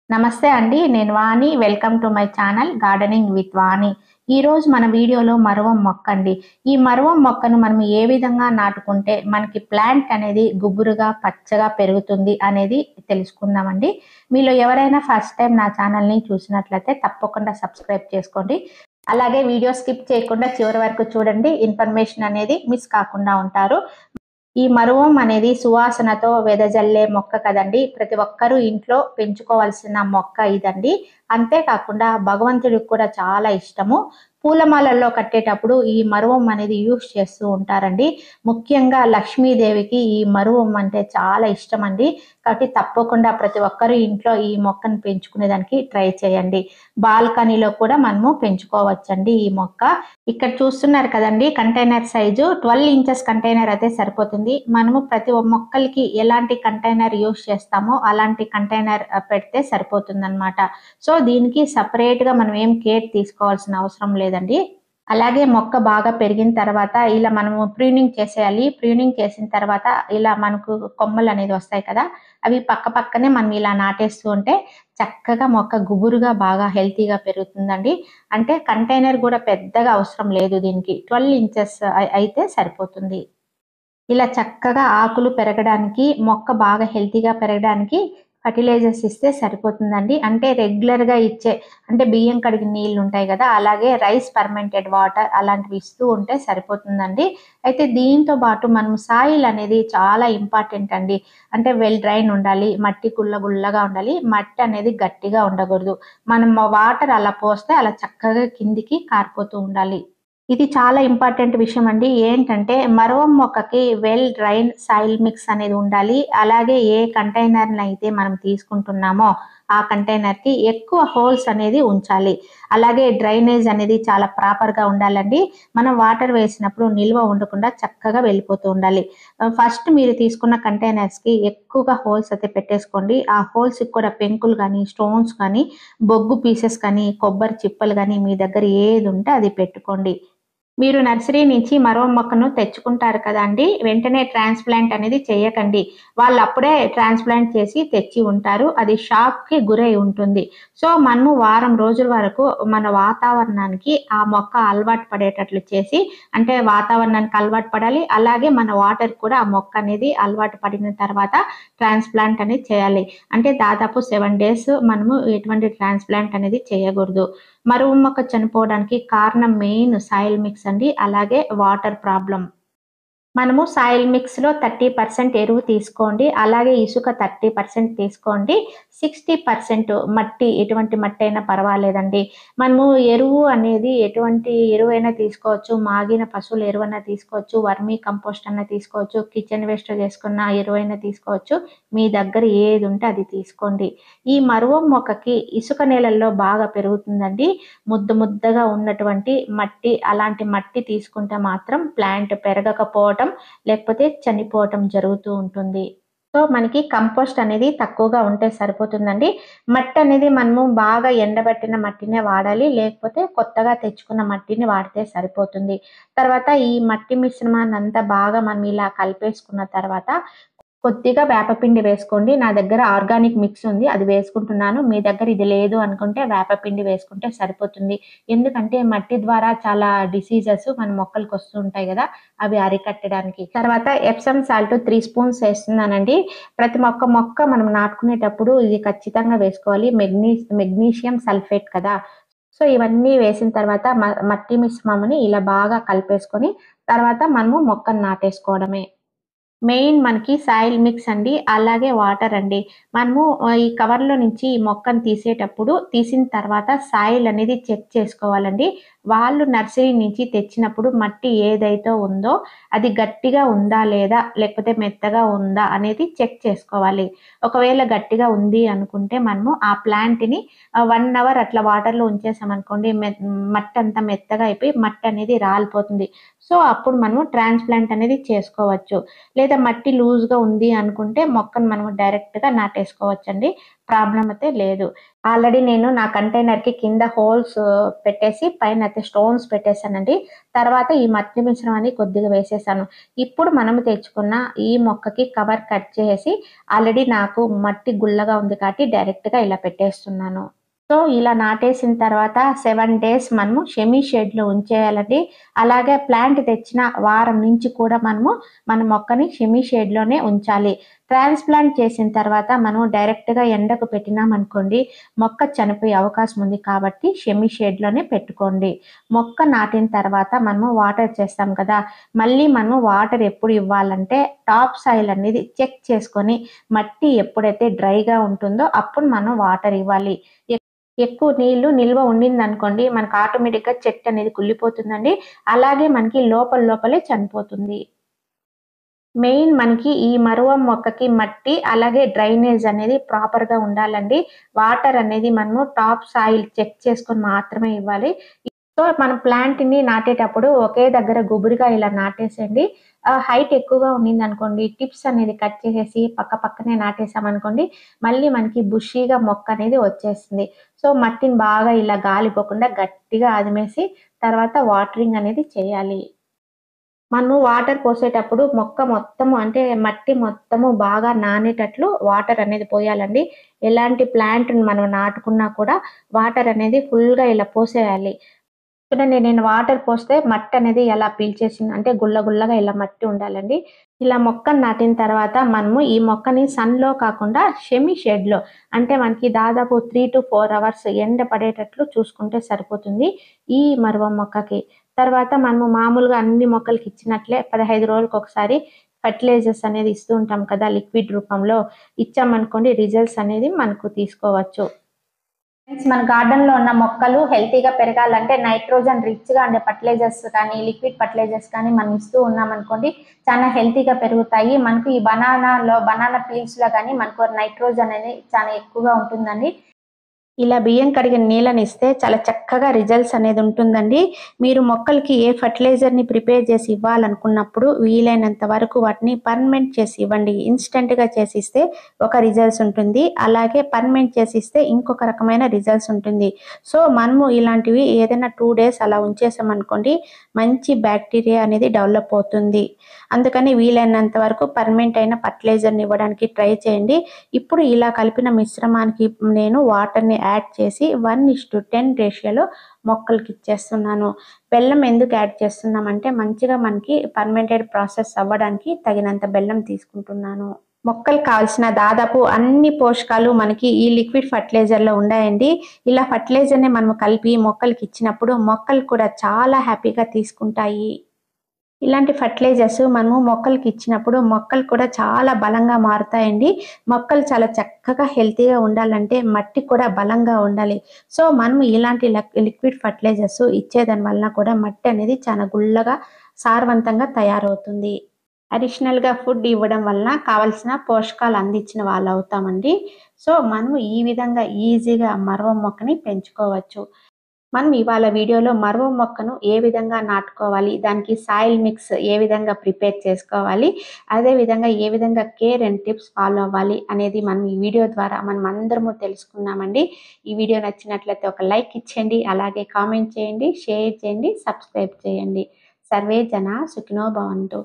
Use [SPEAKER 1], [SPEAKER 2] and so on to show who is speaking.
[SPEAKER 1] నమస్తే అండి. నేను Vani. Welcome to my channel gardening with Vani. ఈరోజు మన వీడియోలో మరువం మొక్క అండి. ఈ మరువం మొక్కను మనం ఏ విధంగా నాటుకుంటే మనకి ప్లాంట్ అనేది గుబురుగా, పచ్చగా పెరుగుతుంది అనేది తెలుసుకుందామండి. మీలో ఎవరైనా ఫస్ట్ టైం నా ఛానల్‌ని చూసినట్లయితే తప్పకుండా సబ్స్క్రైబ్ చేసుకోండి. అలాగే వీడియో స్కిప్ చేయకుండా చివరి వరకు చూడండి. ఇన్ఫర్మేషన్ అనేది మిస్ కాకుండా ఉంటారు. ఈ మరువం అనేది సువాసనతో వెదజల్లే మొక్క కదండి. ప్రతి ఒక్కరూ ఇంట్లో పెంచుకోవాల్సిన మొక్క ఇదండి. అంతేకాకుండా భగవంతుడికి కూడా చాలా ఇష్టము. పూలమాలల్లో కట్టేటప్పుడు ఈ మరువం అనేది యూజ్ చేస్తూ ఉంటారండి. ముఖ్యంగా లక్ష్మీదేవికి ఈ మరువం అంటే చాలా ఇష్టమండి. కాబట్టి తప్పకుండా ప్రతి ఒక్కరు ఇంట్లో ఈ మొక్కను పెంచుకునేదానికి ట్రై చేయండి. బాల్కనీలో కూడా మనము పెంచుకోవచ్చండి ఈ మొక్క. ఇక్కడ చూస్తున్నారు కదండి, కంటైనర్ సైజు 12 ఇంచెస్ కంటైనర్ అయితే సరిపోతుంది. మనము ప్రతి మొక్కలకి ఎలాంటి కంటైనర్ యూజ్ చేస్తామో అలాంటి కంటైనర్ పెడితే సరిపోతుందన్నమాట. సో దీనికి సపరేట్‌గా మనం ఏం కేర్ తీసుకోవాల్సిన అవసరం లేదండి. అలాగే మొక్క బాగా పెరిగిన తర్వాత ఇలా మనము ప్రూనింగ్ చేసేయాలి. ప్రూనింగ్ చేసిన తర్వాత ఇలా మనకు కొమ్మలనేది వస్తాయి కదా! అవి పక్కనే మనం ఇలా నాటేస్తూ ఉంటే చక్కగా మొక్క గుబురుగా బాగా హెల్తీగా పెరుగుతుందండి. అంటే కంటైనర్ గూడా పెద్దగా అవసరం లేదు దీనికి. 12 ఇంచెస్ అయితే సరిపోతుంది. ఇలా చక్కగా ఆకులు పెరగడానికి, మొక్క బాగా హెల్తీగా పెరగడానికి ఫర్టిలైజర్స్ ఇస్తే సరిపోతుందండి. అంటే రెగ్యులర్‌గా ఇచ్చే అంటే బియ్యం కడిగిన నీళ్లుంటాయి గదా! అలాగే రైస్ ఫర్మెంటెడ్ వాటర్ అలాంటివి ఇస్తూ ఉంటే సరిపోతుందండి. అయితే దీంతో పాటు మనం సాయిల్ అనేది చాలా ఇంపార్టెంట్ అండి. అంటే వెల్ డ్రైన్ ఉండాలి. మట్టి గుల్లగా ఉండాలి. మట్టి అనేది గట్టిగా ఉండకూడదు. మనం వాటర్ అలా పోస్తే అలా చక్కగా కిందికి కారిపోతూ ఉండాలి. ఇది చాలా ఇంపార్టెంట్ విషయం అండి. ఏంటంటే మరవం మొక్కకి వెల్ డ్రైన్ సాయిల్ మిక్స్ అనేది ఉండాలి. అలాగే ఏ కంటైనర్‌నైతే మనం తీసుకుంటున్నామో ఆ కంటైనర్‌కి ఎక్కువ హోల్స్ అనేది ఉంచాలి. అలాగే డ్రైనేజ్ అనేది చాలా ప్రాపర్‌గా ఉండాలండి. మనం వాటర్ వేసినప్పుడు నిల్వ ఉండకుండా చక్కగా వెళ్ళిపోతూ ఉండాలి. ఫస్ట్ మీరు తీసుకున్న కంటైనర్స్‌కి ఎక్కువగా హోల్స్ అయితే పెట్టేసుకోండి. ఆ హోల్స్‌కి కూడా పెంకులు గానీ, స్టోన్స్ కానీ, బొగ్గు పీసెస్ కానీ, కొబ్బరి చిప్పలు గానీ మీ దగ్గర ఏది ఉంటే అది పెట్టుకోండి. మీరు నర్సరీ నుంచి మరో మొక్కను తెచ్చుకుంటారు కదండీ! వెంటనే ట్రాన్స్‌ప్లాంట్ అనేది చేయకండి. వాళ్ళప్పుడే ట్రాన్స్‌ప్లాంట్ చేసి తెచ్చి ఉంటారు. అది షాక్‌కి గురై ఉంటుంది. సో, మనము వారం రోజుల వరకు మన వాతావరణానికి ఆ మొక్క అలవాటు పడేటట్లు చేసి అంటే వాతావరణానికి అలవాటు పడాలి. అలాగే మన వాటర్ కూడా ఆ మొక్క అనేది అలవాటు పడిన తర్వాత ట్రాన్స్‌ప్లాంట్ అనేది చేయాలి. అంటే దాదాపు 7 డేస్ మనము ఎటువంటి ట్రాన్స్‌ప్లాంట్ అనేది చేయకూడదు. మరువు మొక్క చనిపోవడానికి కారణం మెయిన్ సాయిల్ మిక్స్ అండి. అలాగే వాటర్ ప్రాబ్లమ్. మనము సాయిల్ మిక్స్‌లో 30% ఎరువు తీసుకోండి. అలాగే ఇసుక 30% తీసుకోండి. 60% మట్టి ఎటువంటి మట్టైనా పర్వాలేదండి. మనము ఎరువు అనేది ఎటువంటి ఎరువైనా తీసుకోవచ్చు. మాగిన పశువుల ఎరువైనా తీసుకోవచ్చు. వర్మీ కంపోస్ట్ అన్నా తీసుకోవచ్చు. కిచెన్ వేస్ట్ చేసుకున్న ఎరువైనా తీసుకోవచ్చు. మీ దగ్గర ఏదుంటే అది తీసుకోండి. ఈ మరువం మొక్కకి ఇసుక నేలల్లో బాగా పెరుగుతుందండి. ముద్దగా ఉన్నటువంటి మట్టి అలాంటి మట్టి తీసుకుంటే మాత్రం ప్లాంట్ పెరగకపోవటం లేకపోతే చనిపోవటం జరుగుతూ ఉంటుంది. సో, మనకి కంపోస్ట్ అనేది తక్కువగా ఉంటే సరిపోతుందండి. మట్టి అనేది మనము బాగా ఎండబెట్టిన మట్టినే వాడాలి. లేకపోతే కొత్తగా తెచ్చుకున్న మట్టిని వాడితే సరిపోతుంది. తర్వాత ఈ మట్టి మిశ్రమాన్నంతా బాగా మనం ఇలా కలిపేసుకున్న తర్వాత కొద్దిగా వేపపిండి వేసుకోండి. నా దగ్గర ఆర్గానిక్ మిక్స్ ఉంది. అది వేసుకుంటున్నాను. మీ దగ్గర ఇది లేదు అనుకుంటే వేపపిండి వేసుకుంటే సరిపోతుంది. ఎందుకంటే మట్టి ద్వారా చాలా డిసీజెస్ మన మొక్కలకి వస్తూ ఉంటాయి గదా! అవి అరికట్టడానికి. తర్వాత ఎప్సమ్ సాల్ట్ 3 స్పూన్స్ ఏస్తున్నానండి. ప్రతి మొక్క మనం నాటుకునేటప్పుడు ఇది ఖచ్చితంగా వేసుకోవాలి. మెగ్నీషియం సల్ఫేట్ కదా! సో, ఇవన్నీ వేసిన తర్వాత మట్టి మిశ్రమంని ఇలా బాగా కలిపేసుకొని తర్వాత మనము మొక్కను నాటేసుకోవడమే. మెయిన్ మనకి సాయిల్ మిక్స్ అండి. అలాగే వాటర్ అండి. మనము ఈ కవర్‌లో నుంచి ఈ మొక్కను తీసిన తర్వాత సాయిల్ అనేది చెక్ చేసుకోవాలండి. వాళ్ళు నర్సరీ నుంచి తెచ్చినప్పుడు మట్టి ఏదైతే ఉందో అది గట్టిగా ఉందా లేదా? లేకపోతే మెత్తగా ఉందా? అనేది చెక్ చేసుకోవాలి. ఒకవేళ గట్టిగా ఉంది అనుకుంటే మనము ఆ ప్లాంట్‌ని 1 అవర్ అట్లా వాటర్‌లో ఉంచేసామనుకోండి మట్టంతా మెత్తగా అయిపోయి మట్టనేది రాలిపోతుంది. సో, అప్పుడు మనము ట్రాన్స్‌ప్లాంట్ అనేది చేసుకోవచ్చు. లేదా మట్టి లూజ్‌గా ఉంది అనుకుంటే మొక్కను మనము డైరెక్ట్‌గా నాటేసుకోవచ్చండి. ప్రాబ్లం అయితే లేదు. ఆల్రెడీ నేను నా కంటైనర్‌కి కింద హోల్స్ పెట్టేసి పైన అయితే స్టోన్స్ పెట్టేసానండి. తర్వాత ఈ మట్టి మిశ్రమాన్ని కొద్దిగా వేసేసాను. ఇప్పుడు మనం తెచ్చుకున్న ఈ మొక్కకి కవర్ కట్ చేసి ఆల్రెడీ నాకు మట్టి గుల్లగా ఉంది కాబట్టి డైరెక్ట్‌గా ఇలా పెట్టేస్తున్నాను. సో, ఇలా నాటేసిన తర్వాత 7 డేస్ మనము షెమీ షేడ్‌లో ఉంచేయాలండి. అలాగే ప్లాంట్ తెచ్చిన వారం నుంచి కూడా మన మొక్కని షెమీ షేడ్‌లోనే ఉంచాలి. ట్రాన్స్‌ప్లాంట్ చేసిన తర్వాత మనం డైరెక్ట్‌గా ఎండకు పెట్టినామనుకోండి, మొక్క చనిపోయే అవకాశం ఉంది కాబట్టి షెమీ షేడ్‌లోనే పెట్టుకోండి. మొక్క నాటిన తర్వాత మనము వాటర్ చేస్తాం కదా! మళ్ళీ మనము వాటర్ ఎప్పుడు ఇవ్వాలంటే టాప్ సాయిల్ అనేది చెక్ చేసుకొని మట్టి ఎప్పుడైతే డ్రైగా ఉంటుందో అప్పుడు మనం వాటర్ ఇవ్వాలి. ఎక్కువ నీళ్లు నిల్వ ఉండిందనుకోండి, మనకు ఆటోమేటిక్‌గా చెట్టు అనేది కుళ్ళిపోతుందండి. అలాగే మనకి లోపలే చనిపోతుంది. మెయిన్ మనకి ఈ మరువ మొక్కకి మట్టి, అలాగే డ్రైనేజ్ అనేది ప్రాపర్‌గా ఉండాలండి. వాటర్ అనేది మనము టాప్ సాయిల్ చెక్ చేసుకొని మాత్రమే ఇవ్వాలి. సో, మనం ప్లాంట్‌ని నాటేటప్పుడు ఒకే దగ్గర గుబురుగా ఇలా నాటేసేయండి. హైట్ ఎక్కువగా ఉండిందనుకోండి, టిప్స్ అనేది కట్ చేసేసి పక్కనే నాటేసామనుకోండి, మళ్ళీ మనకి బుషీగా మొక్క అనేది వచ్చేస్తుంది. సో, మట్టిని బాగా ఇలా గాలి పోకుండా గట్టిగా అదిమేసి తర్వాత వాటరింగ్ అనేది చేయాలి. మనము వాటర్ పోసేటప్పుడు మొక్క మొత్తము అంటే మట్టి మొత్తము బాగా నానేటట్లు వాటర్ అనేది పోయాలండి. ఎలాంటి ప్లాంట్‌ని మనం నాటుకున్నా కూడా వాటర్ అనేది ఫుల్‌గా ఇలా పోసేయాలి. చూడండి, నేను వాటర్ పోస్తే మట్టనేది ఎలా పీల్చేసింది అంటే గుల్లగా ఇలా మట్టి ఉండాలండి. ఇలా మొక్కను నాటిన తర్వాత మనము ఈ మొక్కని సన్‌లో కాకుండా షెమీ షేడ్‌లో అంటే మనకి దాదాపు 3-4 అవర్స్ ఎండ పడేటట్లు చూసుకుంటే సరిపోతుంది ఈ మరువ మొక్కకి. తర్వాత మనము మామూలుగా అన్ని మొక్కలకి ఇచ్చినట్లే 15 రోజులకొకసారి ఫెర్టిలైజర్స్ అనేది ఇస్తూ ఉంటాం కదా! లిక్విడ్ రూపంలో ఇచ్చామనుకోండి రిజల్ట్స్ అనేది మనకు తీసుకోవచ్చు. ఫ్రెండ్స్, మన గార్డెన్‌లో ఉన్న మొక్కలు హెల్తీగా పెరగాలంటే నైట్రోజన్ రిచ్‌గా ఉండే ఫెర్టిలైజర్స్ కానీ, లిక్విడ్ ఫెర్టిలైజర్స్ కానీ మనం ఇస్తూ ఉన్నామనుకోండి, చాలా హెల్తీగా పెరుగుతాయి. మనకు ఈ బనానా పీల్స్‌లో గాని మనకు నైట్రోజన్ అనేది చాలా ఎక్కువగా ఉంటుందండి. ఇలా బియ్యం కడిగిన నీళ్ళనిస్తే చాలా చక్కగా రిజల్ట్స్ అనేది ఉంటుందండి. మీరు మొక్కలకి ఏ ఫెర్టిలైజర్‌ని ప్రిపేర్ చేసి ఇవ్వాలనుకున్నప్పుడు వీలైనంత వరకు వాటిని పర్మనెంట్ చేసి ఇవ్వండి. ఇన్‌స్టంట్‌గా చేసిస్తే ఒక రిజల్ట్స్ ఉంటుంది. అలాగే పర్మనెంట్ చేసిస్తే ఇంకొక రకమైన రిజల్ట్స్ ఉంటుంది. సో, మనము ఇలాంటివి ఏదైనా 2 డేస్ అలా ఉంచేసామనుకోండి, మంచి బ్యాక్టీరియా అనేది డెవలప్ అవుతుంది. అందుకని వీలైనంత వరకు పర్మనెంట్ అయిన ఫెర్టిలైజర్‌ని ఇవ్వడానికి ట్రై చేయండి. ఇప్పుడు ఇలా కలిపిన మిశ్రమానికి నేను వాటర్‌ని యాడ్ చేసి 1:10 రేషియోలో మొక్కలకి ఇచ్చేస్తున్నాను. బెల్లం ఎందుకు యాడ్ చేస్తున్నామంటే మంచిగా మనకి ఫర్మెంటెడ్ ప్రాసెస్ అవ్వడానికి తగినంత బెల్లం తీసుకుంటున్నాను. మొక్కలకు కావాల్సిన దాదాపు అన్ని పోషకాలు మనకి ఈ లిక్విడ్ ఫర్టిలైజర్‌లో ఉన్నాయండి. ఇలా ఫర్టిలైజర్‌ని మనం కలిపి మొక్కలకి ఇచ్చినప్పుడు మొక్కలు కూడా చాలా హ్యాపీగా తీసుకుంటాయి. ఇలాంటి ఫెర్టిలైజర్స్ మనము మొక్కలకి ఇచ్చినప్పుడు మొక్కలు కూడా చాలా బలంగా మారుతాయండి. మొక్కలు చాలా చక్కగా హెల్తీగా ఉండాలంటే మట్టి కూడా బలంగా ఉండాలి. సో, మనం ఇలాంటి లిక్విడ్ ఫెర్టిలైజర్స్ ఇచ్చేదాని వలన కూడా మట్టి అనేది చాలా గుల్లగా, సారవంతంగా తయారవుతుంది. అడిషనల్‌గా ఫుడ్ ఇవ్వడం వలన కావాల్సిన పోషకాలు అందించిన వాళ్ళవుతామండి. సో, మనం ఈ విధంగా ఈజీగా మరవ మొక్కని పెంచుకోవచ్చు. మనం ఇవాళ వీడియోలో మరువ మొక్కను ఏ విధంగా నాటుకోవాలి, దానికి సాయిల్ మిక్స్ ఏ విధంగా ప్రిపేర్ చేసుకోవాలి, అదే విధంగా ఏ విధంగా కేర్ అండ్ టిప్స్ ఫాలో అవ్వాలి అనేది మనం ఈ వీడియో ద్వారా మనం అందరము తెలుసుకున్నామండి. ఈ వీడియో నచ్చినట్లయితే ఒక లైక్ ఇచ్చేయండి, అలాగే కామెంట్ చేయండి, షేర్ చేయండి, సబ్స్క్రైబ్ చేయండి. సర్వే జన సుఖినో భవంతు.